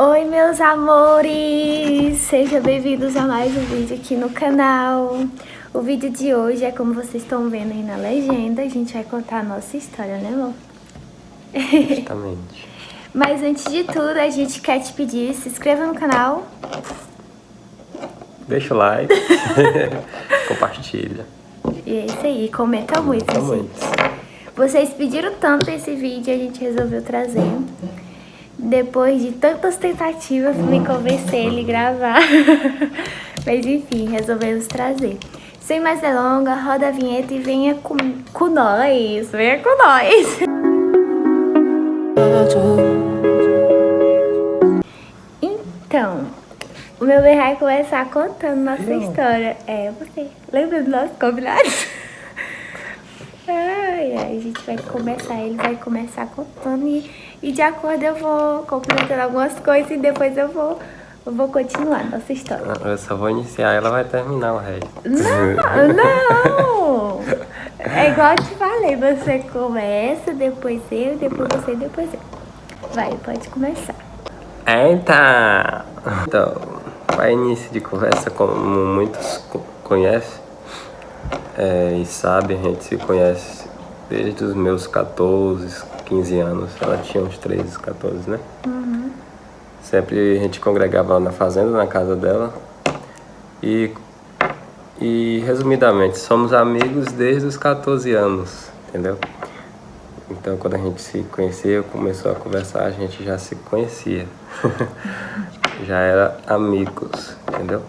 Oi, meus amores! Sejam bem-vindos a mais um vídeo aqui no canal. O vídeo de hoje é como vocês estão vendo aí na legenda. A gente vai contar a nossa história, né, amor? Justamente. Mas antes de tudo, a gente quer te pedir, se inscreva no canal. Deixa o like. Compartilha. E é isso aí, comenta muito, gente. Vocês pediram tanto esse vídeo, a gente resolveu trazer. Depois de tantas tentativas, me convencer ele gravar. Mas enfim, resolvemos trazer. Sem mais delongas, roda a vinheta e venha com nós. Venha com nós. Então, o meu bem vai começar contando nossa história. É você. Lembra dos nossos combinados? Ai, a gente vai começar, ele vai começar contando e de acordo eu vou complementando algumas coisas e depois eu vou continuar nossa história. Eu só vou iniciar, ela vai terminar o resto. Não! É igual eu te falei, você começa, depois eu, depois você, depois eu. Vai, pode começar. Eita! Então, para início de conversa, como muitos conhecem e sabem, a gente se conhece desde os meus 14, 15 anos. Ela tinha uns 13, 14, né? Uhum. Sempre a gente congregava lá na fazenda, na casa dela. E resumidamente, somos amigos desde os 14 anos, entendeu? Então, quando a gente se conheceu, começou a conversar, a gente já se conhecia. Já era amigos, entendeu?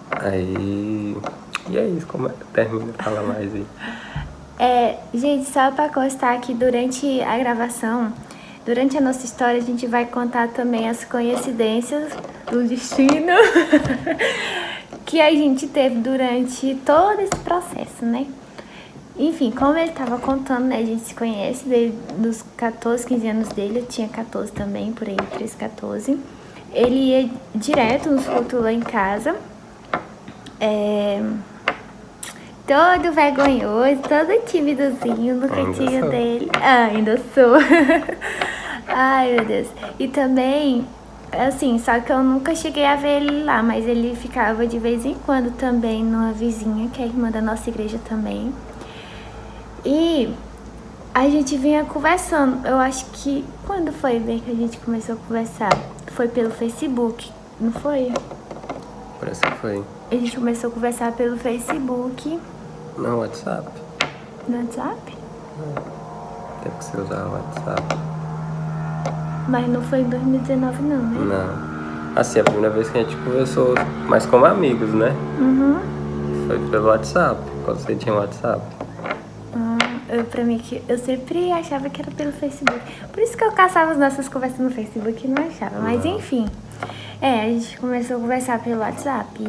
Aí... E é isso, como termina, fala mais aí. Gente, só pra constar que durante a gravação, durante a nossa história, a gente vai contar também as coincidências do destino que a gente teve durante todo esse processo, né? Enfim, como ele tava contando, né, a gente se conhece desde os 14, 15 anos dele, eu tinha 14 também, por aí, 13, 14. Ele ia direto nos cultos lá em casa, todo vergonhoso, todo tímidozinho no cantinho dele. Ainda sou. Ai, meu Deus. E também, assim, só que eu nunca cheguei a ver ele lá, mas ele ficava de vez em quando também numa vizinha, que é irmã da nossa igreja também. E a gente vinha conversando. Eu acho que, quando foi bem que a gente começou a conversar? Foi pelo Facebook, não foi? Parece que foi. A gente começou a conversar pelo Facebook. No WhatsApp. No WhatsApp? Tem que você usar o WhatsApp. Mas não foi em 2019 não, né? Não. Assim, a primeira vez que a gente conversou, mas como amigos, né? Uhum. Foi pelo WhatsApp, quando você tinha WhatsApp. Pra mim, eu sempre achava que era pelo Facebook. Por isso que eu caçava as nossas conversas no Facebook e não achava. Mas enfim. A gente começou a conversar pelo WhatsApp.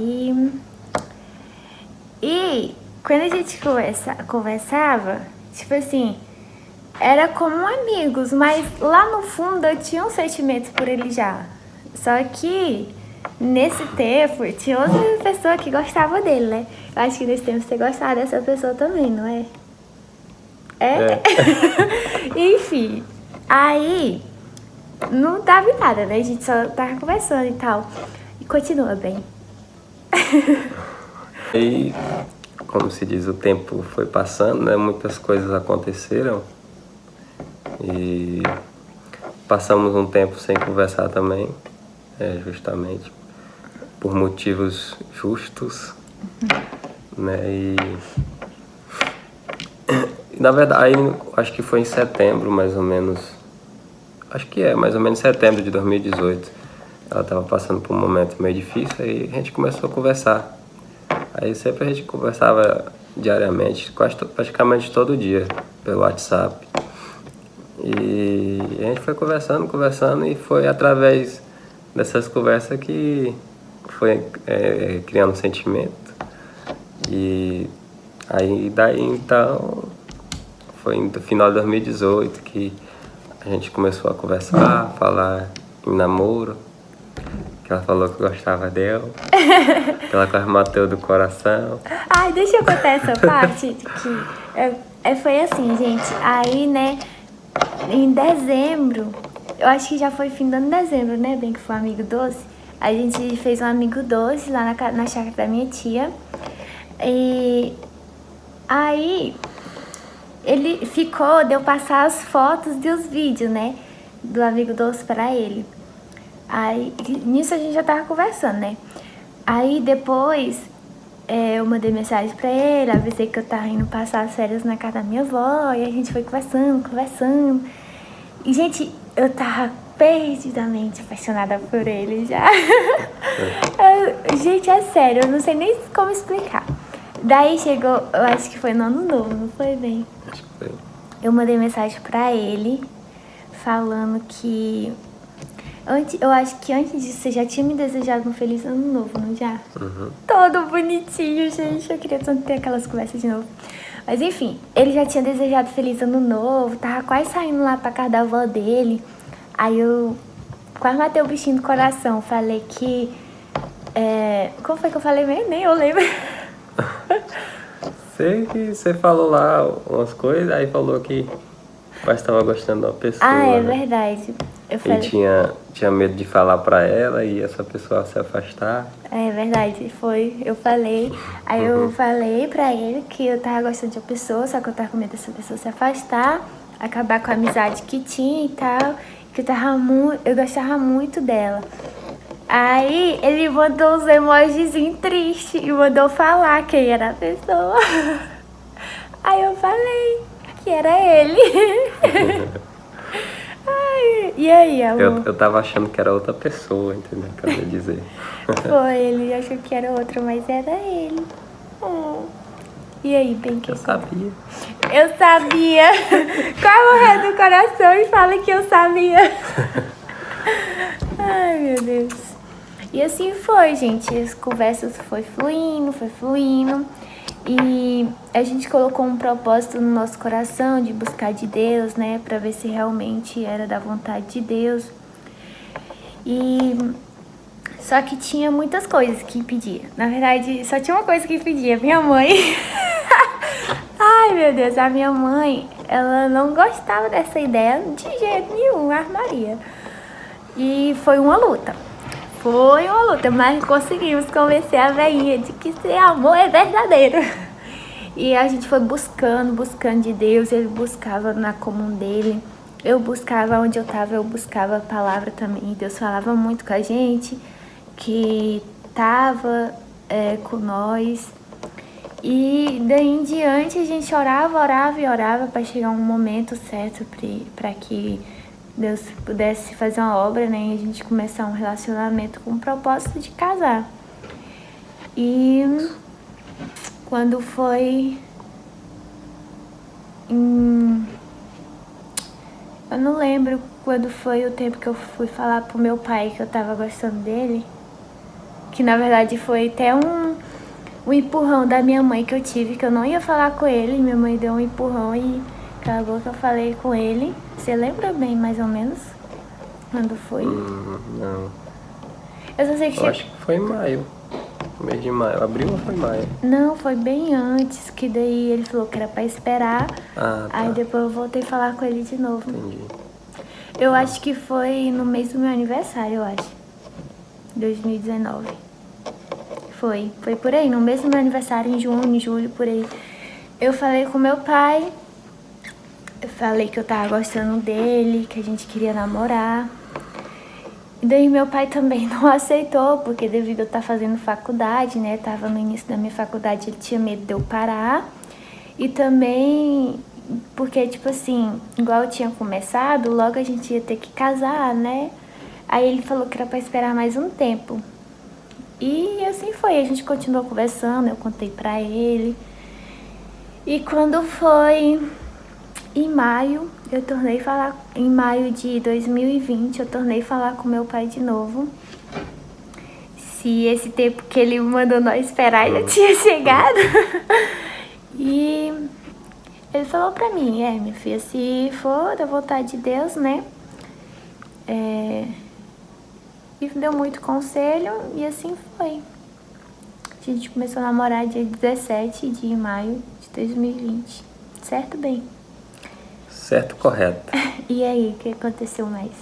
E quando a gente conversava, tipo assim, era como amigos, mas lá no fundo eu tinha um sentimento por ele já. Só que nesse tempo tinha outra pessoa que gostava dele, né? Eu acho que nesse tempo você gostava dessa pessoa também, não é? Enfim, aí não dava em nada, né? A gente só tava conversando e tal. E continua bem. E, como se diz, o tempo foi passando, né? Muitas coisas aconteceram. E passamos um tempo sem conversar também, justamente por motivos justos, né? E na verdade, aí, acho que foi em setembro, mais ou menos. Acho que mais ou menos setembro de 2018. Ela estava passando por um momento meio difícil, aí a gente começou a conversar. Aí sempre a gente conversava diariamente, praticamente todo dia, pelo WhatsApp. E a gente foi conversando, e foi através dessas conversas que foi criando um sentimento. E aí daí então, foi no final de 2018 que a gente começou a conversar, falar em namoro. Que ela falou que gostava dela, que ela quase matou do coração. Ai, deixa eu contar essa parte que foi assim, gente. Aí, né, em dezembro, eu acho que já foi fim do ano de dezembro, né? Bem que foi um amigo doce. A gente fez um amigo doce lá na chácara da minha tia. E aí ele ficou de eu passar as fotos e os vídeos, né? Do amigo doce pra ele. Aí nisso a gente já tava conversando, né? Aí depois eu mandei mensagem pra ele, avisei que eu tava indo passar as férias na casa da minha avó. E a gente foi conversando. E, gente, eu tava perdidamente apaixonada por ele já. Gente, é sério, eu não sei nem como explicar. Daí chegou, eu acho que foi no ano novo, não foi bem? Acho que foi. Eu mandei mensagem pra ele, falando que... eu acho que antes disso você já tinha me desejado um feliz ano novo, não já? Uhum. Todo bonitinho, gente. Eu queria tanto ter aquelas conversas de novo. Mas enfim, ele já tinha desejado feliz ano novo, tava quase saindo lá pra casa da avó dele. Aí eu quase matei o bichinho do coração. Falei que... Como foi que eu falei mesmo? Nem eu lembro. Sei que você falou lá umas coisas, aí falou que quase estava gostando da pessoa. Ah, é né? verdade. Eu E falei... tinha medo de falar pra ela e essa pessoa se afastar. É verdade, foi. Eu falei. Aí eu falei pra ele que eu tava gostando de uma pessoa, só que eu tava com medo dessa pessoa se afastar, acabar com a amizade que tinha e tal. Que eu gostava muito dela. Aí ele mandou uns emojizinhos tristes e mandou falar quem era a pessoa. Aí eu falei que era ele. Ai, e aí, amor? Eu tava achando que era outra pessoa, entendeu? Que eu ia dizer. Foi, ele achou que era outro, mas era ele. E aí, bem que Eu sabia. Eu sabia. Corre do coração e fala que eu sabia. Ai, meu Deus. E assim foi, gente. As conversas foi fluindo. E a gente colocou um propósito no nosso coração de buscar de Deus, né? Pra ver se realmente era da vontade de Deus. E... Só que tinha muitas coisas que impedia. Na verdade, só tinha uma coisa que impedia. Minha mãe... Ai, meu Deus. A minha mãe, ela não gostava dessa ideia de jeito nenhum, armaria. E foi uma luta. Mas conseguimos convencer a velhinha de que esse amor é verdadeiro. E a gente foi buscando de Deus. Ele buscava na comum dele. Eu buscava onde eu tava, eu buscava a palavra também. Deus falava muito com a gente, que tava com nós. E daí em diante a gente orava para chegar um momento certo para que Deus pudesse fazer uma obra, né? E a gente começar um relacionamento com o propósito de casar. E quando foi eu não lembro quando foi o tempo que eu fui falar pro meu pai que eu tava gostando dele. Que na verdade foi até um empurrão da minha mãe que eu tive, que eu não ia falar com ele. Minha mãe deu um empurrão e acabou que eu falei com ele. Você lembra bem, mais ou menos, quando foi? Não. Eu só sei que... Eu acho que foi em maio. Mês de maio. Abril ou foi maio? Não, foi bem antes, que daí ele falou que era pra esperar. Ah, tá. Aí depois eu voltei a falar com ele de novo. Entendi. Eu acho que foi no mês do meu aniversário, eu acho. 2019. Foi por aí, no mês do meu aniversário, em junho, em julho, por aí. Eu falei com meu pai, eu falei que eu tava gostando dele, que a gente queria namorar. E daí meu pai também não aceitou, porque devido a eu estar fazendo faculdade, né, tava no início da minha faculdade, ele tinha medo de eu parar. E também porque, tipo assim, igual eu tinha começado, logo a gente ia ter que casar, né? Aí ele falou que era pra esperar mais um tempo. E assim foi, a gente continuou conversando, eu contei pra ele. E quando foi em maio, eu tornei falar, em maio de 2020, eu tornei falar com meu pai de novo. Se esse tempo que ele mandou nós esperar já tinha chegado. E ele falou pra mim, minha filha, se for da vontade de Deus, né? E deu muito conselho e assim foi. A gente começou a namorar dia 17 de maio de 2020. Certo, bem? Certo, correto. E aí, o que aconteceu mais?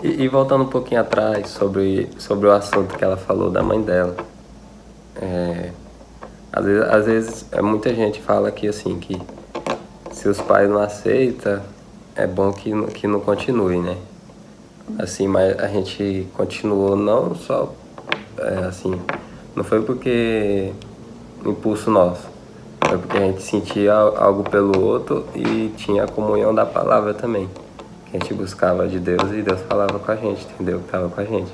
E voltando um pouquinho atrás sobre o assunto que ela falou da mãe dela. Às vezes muita gente fala que assim, que se os pais não aceitam, é bom que não continue, né? Assim, mas a gente continuou não só, assim, não foi porque impulso nosso, foi porque a gente sentia algo pelo outro e tinha a comunhão da palavra também. Que a gente buscava de Deus e Deus falava com a gente, entendeu? Estava com a gente.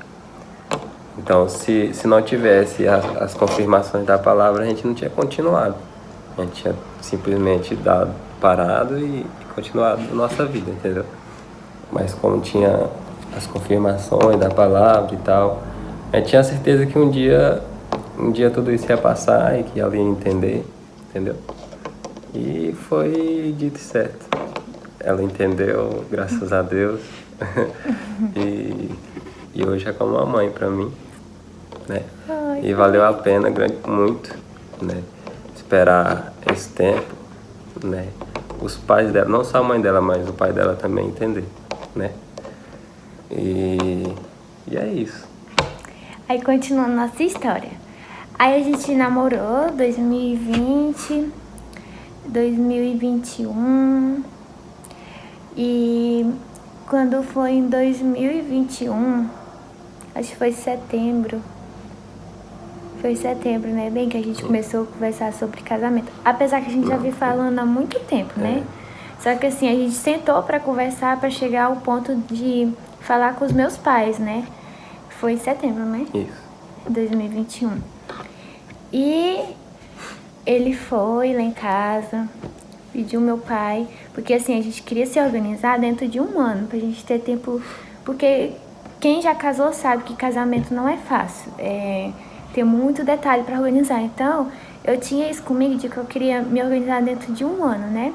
Então, se não tivesse as confirmações da palavra, a gente não tinha continuado. A gente tinha simplesmente parado e continuado a nossa vida, entendeu? Mas como tinha as confirmações da palavra e tal, a gente tinha certeza que um dia tudo isso ia passar e que ela ia entender, entendeu? E foi dito certo. Ela entendeu, graças a Deus. E hoje é como uma mãe pra mim, né? E valeu a pena muito, né? Esperar esse tempo, né? Os pais dela, não só a mãe dela, mas o pai dela também entender, né? E é isso. Aí continuando nossa história. Aí a gente namorou 2020, 2021 e quando foi em 2021, acho que foi setembro. Foi setembro, né? Bem que a gente começou a conversar sobre casamento. Apesar que a gente já vinha falando há muito tempo, né? Só que assim, a gente sentou pra conversar, pra chegar ao ponto de falar com os meus pais, né? Foi em setembro, né? Isso. 2021. E ele foi lá em casa, pediu meu pai, porque assim, a gente queria se organizar dentro de um ano, pra gente ter tempo, porque quem já casou sabe que casamento não é fácil, tem muito detalhe pra organizar, então eu tinha isso comigo de que eu queria me organizar dentro de um ano, né?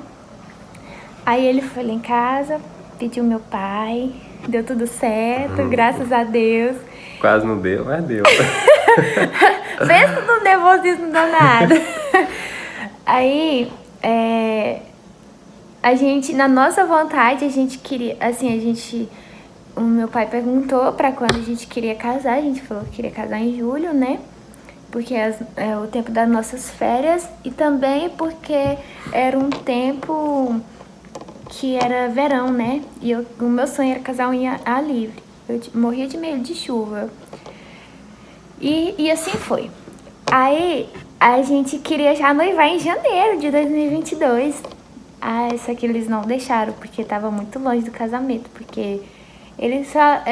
Aí ele foi lá em casa, pediu meu pai, deu tudo certo, graças a Deus. Quase não deu, mas deu. Pensa no nervosismo danado. Aí, a gente, na nossa vontade, a gente queria, assim, o meu pai perguntou pra quando a gente queria casar, a gente falou que queria casar em julho, né? Porque é o tempo das nossas férias e também porque era um tempo que era verão, né? E o meu sonho era casar em ar livre. Eu morria de medo de chuva. E assim foi. Aí a gente queria já noivar em janeiro de 2022. Só que eles não deixaram, porque tava muito longe do casamento. Porque eles só,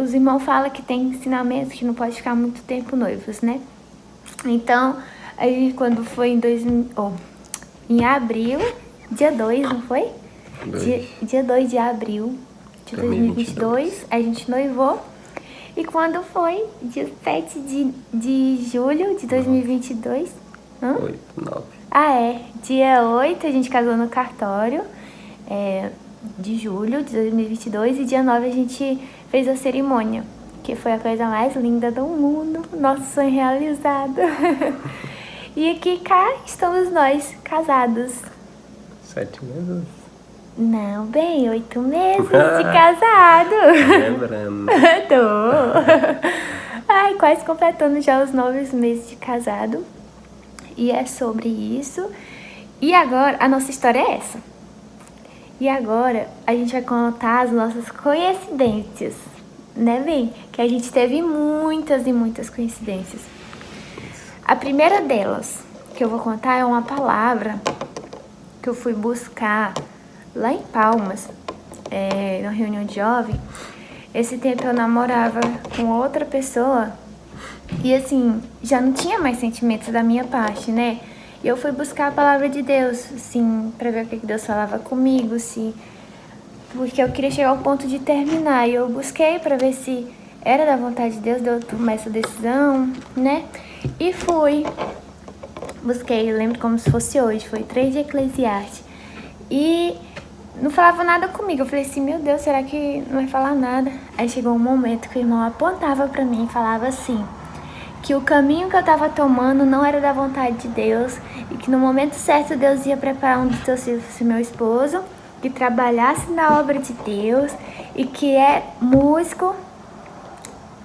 os irmãos falam que tem ensinamento que não pode ficar muito tempo noivos, né? Então, aí quando foi em abril, dia 2, não foi? Dia 2 de abril de 2022, a gente noivou. E quando foi? Dia 7 de julho de 2022. 8, 9. Dia 8 a gente casou no cartório, de julho de 2022. E dia 9 a gente fez a cerimônia, que foi a coisa mais linda do mundo. Nosso sonho realizado. E aqui cá estamos nós, casados. 7 meses? Não, bem, 8 meses de casado. Lembrando. Tô. Ai, quase completando já os 9 meses de casado. E é sobre isso. E agora, a nossa história é essa. E agora, a gente vai contar as nossas coincidências. Né, bem? Que a gente teve muitas e muitas coincidências. A primeira delas que eu vou contar é uma palavra que eu fui buscar lá em Palmas, na reunião de jovem. Esse tempo eu namorava com outra pessoa e assim, já não tinha mais sentimentos da minha parte, né? E eu fui buscar a palavra de Deus, assim, pra ver o que Deus falava comigo, porque eu queria chegar ao ponto de terminar. E eu busquei pra ver se era da vontade de Deus de eu tomar essa decisão, né? E fui. Busquei, eu lembro como se fosse hoje, foi 3 de Eclesiastes. E não falava nada comigo. Eu falei assim, meu Deus, será que não vai falar nada? Aí chegou um momento que o irmão apontava pra mim e falava assim, que o caminho que eu tava tomando não era da vontade de Deus e que no momento certo Deus ia preparar um dos seus filhos, meu esposo, que trabalhasse na obra de Deus e que é músico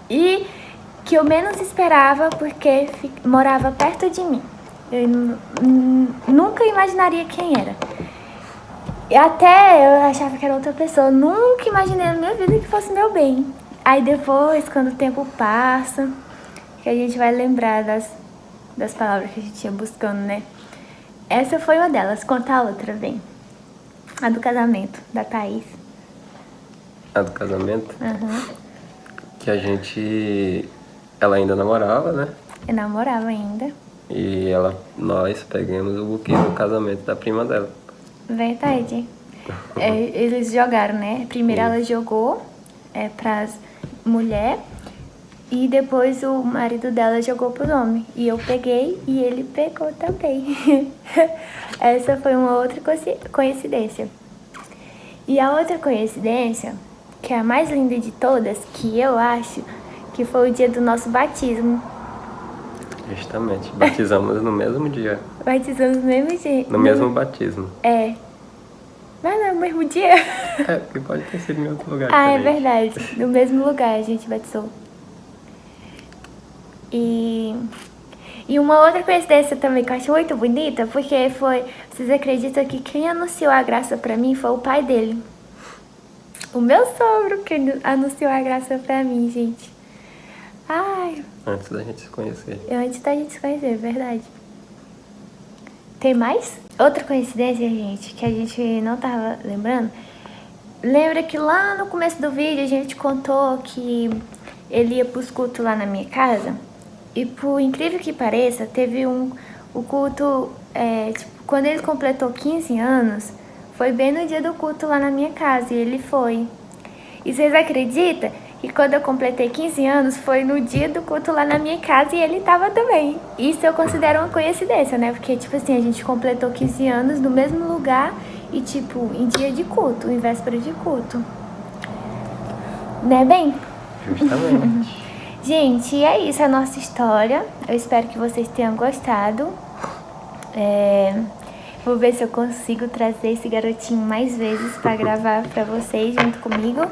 e que eu menos esperava porque morava perto de mim. Eu nunca imaginaria quem era. E até eu achava que era outra pessoa. Eu nunca imaginei na minha vida que fosse meu bem. Aí depois, quando o tempo passa, que a gente vai lembrar das palavras que a gente ia buscando, né? Essa foi uma delas. Conta a outra, vem. A do casamento, da Thaís. A do casamento? Uhum. Que a gente... Ela ainda namorava, né? Eu namorava ainda. E nós pegamos o buquê do casamento da prima dela. Verdade. Eles jogaram, né? Primeiro ela jogou pras mulheres e depois o marido dela jogou pros homens. E eu peguei e ele pegou também. Essa foi uma outra coincidência. E a outra coincidência, que é a mais linda de todas, que eu acho que foi o dia do nosso batismo. Justamente. Batizamos no mesmo dia. Batizamos no mesmo dia. No mesmo batismo. É. Mas não é o mesmo dia? É, porque pode ter sido em outro lugar. Ah, diferente. é verdade. No mesmo lugar a gente batizou. E uma outra coincidência também que eu acho muito bonita, porque vocês acreditam que quem anunciou a graça pra mim foi o pai dele. O meu sogro que anunciou a graça pra mim, gente. Ai. Antes da gente se conhecer. Antes da gente se conhecer, verdade. Tem mais? Outra coincidência, gente, que a gente não tava lembrando. Lembra que lá no começo do vídeo a gente contou que ele ia pros cultos lá na minha casa? E por incrível que pareça, teve o culto, quando ele completou 15 anos, foi bem no dia do culto lá na minha casa e ele foi. E vocês acreditam que quando eu completei 15 anos foi no dia do culto lá na minha casa e ele tava também? Isso eu considero uma coincidência, né? Porque, tipo assim, a gente completou 15 anos no mesmo lugar e, tipo, em dia de culto, em véspera de culto. Né, bem? Justamente. Gente, é isso a nossa história. Eu espero que vocês tenham gostado. Vou ver se eu consigo trazer esse garotinho mais vezes pra gravar pra vocês junto comigo.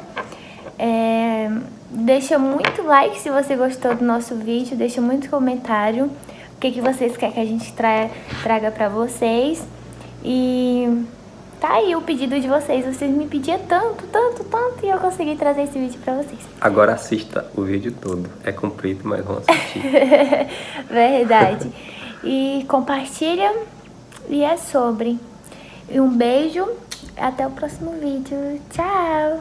Deixa muito like se você gostou do nosso vídeo. Deixa muito comentário. O que vocês querem que a gente traga pra vocês. E tá aí o pedido de vocês. Vocês me pediam tanto, e eu consegui trazer esse vídeo pra vocês. Agora assista o vídeo todo. É comprido, mas vamos assistir. Verdade. E compartilha. E é sobre. E um beijo. Até o próximo vídeo. Tchau!